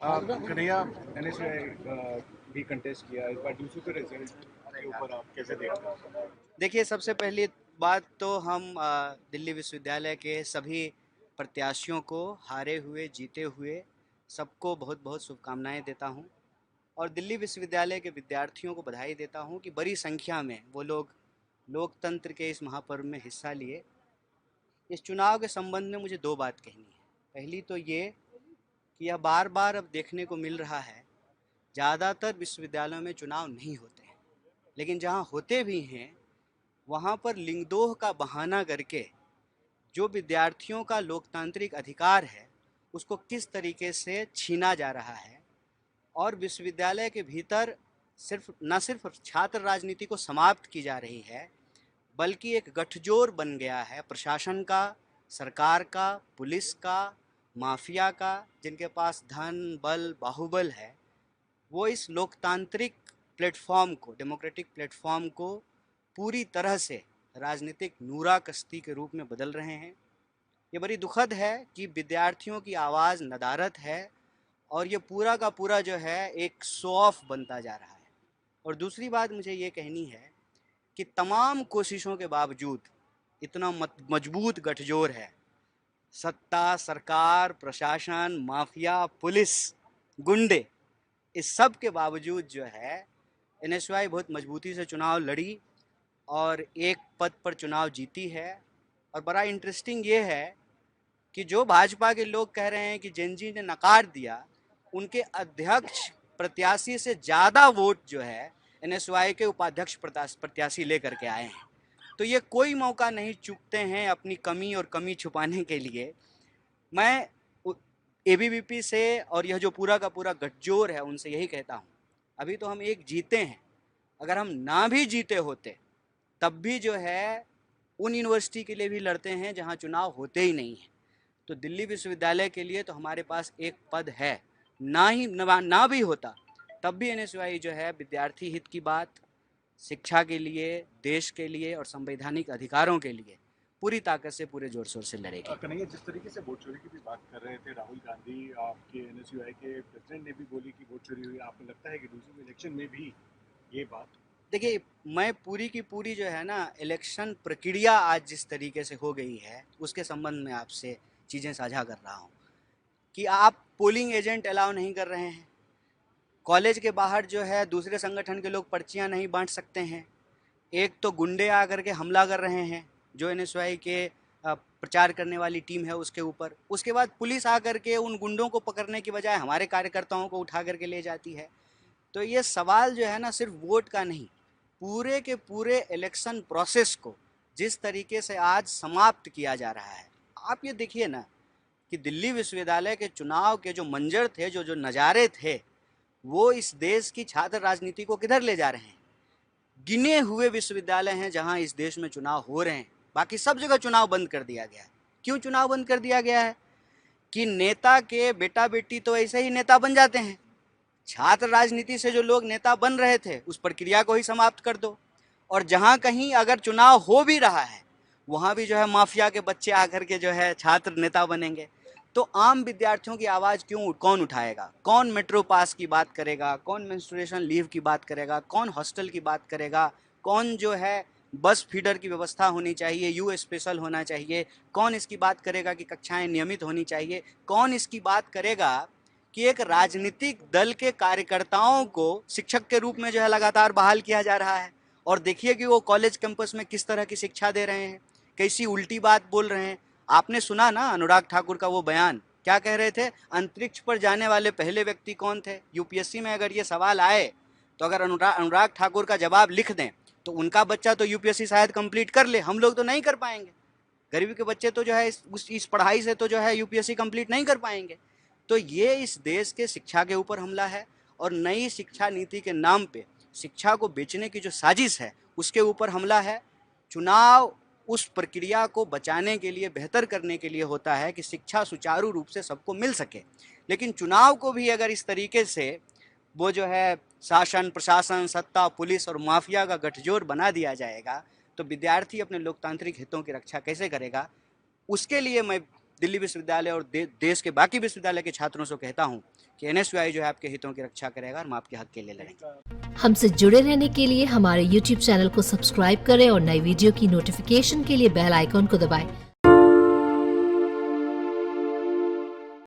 Kanhaiya NSUI भी contest किया इस बार डीसी के रिजल्ट के ऊपर आप कैसे देखते हैं? देखिए, सबसे पहली बात तो हम दिल्ली विश्वविद्यालय के सभी प्रत्याशियों को हारे हुए, जीते हुए सबको बहुत-बहुत शुभकामनाएँ देता हूँ और दिल्ली विश्वविद्यालय के विद्यार्थियों को बधाई देता हूँ कि बड़ी संख्या में वो लोग लोकतंत्र के इस महापर्व में हिस्सा लिए। इस चुनाव के संबंध में मुझे 2 बात कहनी है। पहली तो ये कि यह बार-बार अब देखने को मिल रहा है, ज़्यादातर विश्वविद्यालयों में चुनाव नहीं होते हैं, लेकिन जहाँ होते भी हैं वहाँ पर लिंगदोह का बहाना करके जो विद्यार्थियों का लोकतांत्रिक अधिकार है उसको किस तरीके से छीना जा रहा है और विश्वविद्यालय के भीतर सिर्फ न सिर्फ छात्र राजनीति को समाप्त की जा रही है, बल्कि एक गठजोड़ बन गया है प्रशासन का, सरकार का, पुलिस का, माफिया का, जिनके पास धन बल बाहुबल है। वो इस लोकतांत्रिक प्लेटफॉर्म को, डेमोक्रेटिक प्लेटफॉर्म को पूरी तरह से राजनीतिक नूरा कश्ती के रूप में बदल रहे हैं। ये बड़ी दुखद है कि विद्यार्थियों की आवाज़ नदारद है और ये पूरा का पूरा जो है एक शो ऑफ बनता जा रहा है। और दूसरी बात मुझे ये कहनी है कि तमाम कोशिशों के बावजूद इतना मजबूत गठजोड़ है, सत्ता, सरकार, प्रशासन, माफिया, पुलिस, गुंडे, इस सब के बावजूद जो है एनएसयूआई बहुत मजबूती से चुनाव लड़ी और एक पद पर चुनाव जीती है। और बड़ा इंटरेस्टिंग ये है कि जो भाजपा के लोग कह रहे हैं कि जेनजी ने नकार दिया, उनके अध्यक्ष प्रत्याशी से ज़्यादा वोट जो है एनएसयूआई के उपाध्यक्ष प्रत्याशी लेकर के आए हैं। तो ये कोई मौका नहीं चूकते हैं अपनी कमी और कमी छुपाने के लिए। मैं एबीवीपी से और यह जो पूरा का पूरा गठजोड़ है उनसे यही कहता हूँ, अभी तो हम एक जीते हैं, अगर हम ना भी जीते होते तब भी जो है उन यूनिवर्सिटी के लिए भी लड़ते हैं जहाँ चुनाव होते ही नहीं हैं। तो दिल्ली विश्वविद्यालय के लिए तो हमारे पास एक पद है, ना भी होता तब भी एनएसयूआई जो है विद्यार्थी हित की बात, शिक्षा के लिए, देश के लिए और संवैधानिक अधिकारों के लिए पूरी ताकत से, पूरे जोर शोर से लड़ेगी। कन्हैया जिस तरीके से वोट चोरी की भी बात कर रहे थे राहुल गांधी, आपके एनएसयूआई के प्रेसिडेंट ने भी बोली कि वोट चोरी हुई, आपको लगता है कि दूसरे इलेक्शन में भी ये बात? देखिए, मैं पूरी की पूरी जो है ना इलेक्शन प्रक्रिया आज जिस तरीके से हो गई है उसके संबंध में आपसे चीज़ें साझा कर रहा हूँ कि आप पोलिंग एजेंट अलाउ नहीं कर रहे हैं, कॉलेज के बाहर जो है दूसरे संगठन के लोग पर्चियाँ नहीं बांट सकते हैं, एक तो गुंडे आकर के हमला कर रहे हैं जो एनएसयूआई के प्रचार करने वाली टीम है उसके ऊपर, उसके बाद पुलिस आकर के उन गुंडों को पकड़ने की बजाय हमारे कार्यकर्ताओं को उठा करके ले जाती है। तो ये सवाल जो है ना सिर्फ वोट का नहीं, पूरे के पूरे इलेक्शन प्रोसेस को जिस तरीके से आज समाप्त किया जा रहा है। आप ये देखिए ना कि दिल्ली विश्वविद्यालय के चुनाव के जो मंजर थे, जो जो नज़ारे थे, वो इस देश की छात्र राजनीति को किधर ले जा रहे हैं। गिने हुए विश्वविद्यालय हैं जहां इस देश में चुनाव हो रहे हैं, बाकी सब जगह चुनाव बंद कर दिया गया है। क्यों चुनाव बंद कर दिया गया है? कि नेता के बेटा बेटी तो ऐसे ही नेता बन जाते हैं, छात्र राजनीति से जो लोग नेता बन रहे थे उस प्रक्रिया को ही समाप्त कर दो। और जहां कहीं अगर चुनाव हो भी रहा है वहां भी जो है माफिया के बच्चे आकर के जो है छात्र नेता बनेंगे। तो आम विद्यार्थियों की आवाज़ कौन उठाएगा? कौन मेट्रो पास की बात करेगा? कौन मेंस्ट्रुएशन लीव की बात करेगा? कौन हॉस्टल की बात करेगा? कौन जो है बस फीडर की व्यवस्था होनी चाहिए, यू स्पेशल होना चाहिए? कौन इसकी बात करेगा कि कक्षाएं नियमित होनी चाहिए? कौन इसकी बात करेगा कि एक राजनीतिक दल के कार्यकर्ताओं को शिक्षक के रूप में जो है लगातार बहाल किया जा रहा है? और देखिए कि वो कॉलेज कैंपस में किस तरह की शिक्षा दे रहे हैं, कैसी उल्टी बात बोल रहे हैं। आपने सुना ना अनुराग ठाकुर का वो बयान, क्या कह रहे थे? अंतरिक्ष पर जाने वाले पहले व्यक्ति कौन थे? यूपीएससी में अगर ये सवाल आए तो अगर अनुराग ठाकुर का जवाब लिख दें तो उनका बच्चा तो यूपीएससी शायद कंप्लीट कर ले, हम लोग तो नहीं कर पाएंगे। गरीबी के बच्चे तो जो है इस पढ़ाई से तो जो है यूपीएससी कंप्लीट नहीं कर पाएंगे। तो ये इस देश के शिक्षा के ऊपर हमला है और नई शिक्षा नीति के नाम पे शिक्षा को बेचने की जो साजिश है उसके ऊपर हमला है। चुनाव उस प्रक्रिया को बचाने के लिए, बेहतर करने के लिए होता है कि शिक्षा सुचारू रूप से सबको मिल सके, लेकिन चुनाव को भी अगर इस तरीके से वो जो है शासन, प्रशासन, सत्ता, पुलिस और माफिया का गठजोड़ बना दिया जाएगा तो विद्यार्थी अपने लोकतांत्रिक हितों की रक्षा कैसे करेगा? उसके लिए मैं दिल्ली विश्वविद्यालय और देश के बाकी विश्वविद्यालय के छात्रों से कहता हूं कि एनएसयूआई जो है आपके हितों की रक्षा करेगा और हम आपके हक के लिए लड़ेंगे। हमसे जुड़े रहने के लिए हमारे YouTube चैनल को सब्सक्राइब करें और नई वीडियो की नोटिफिकेशन के लिए बेल आइकॉन को दबाएं।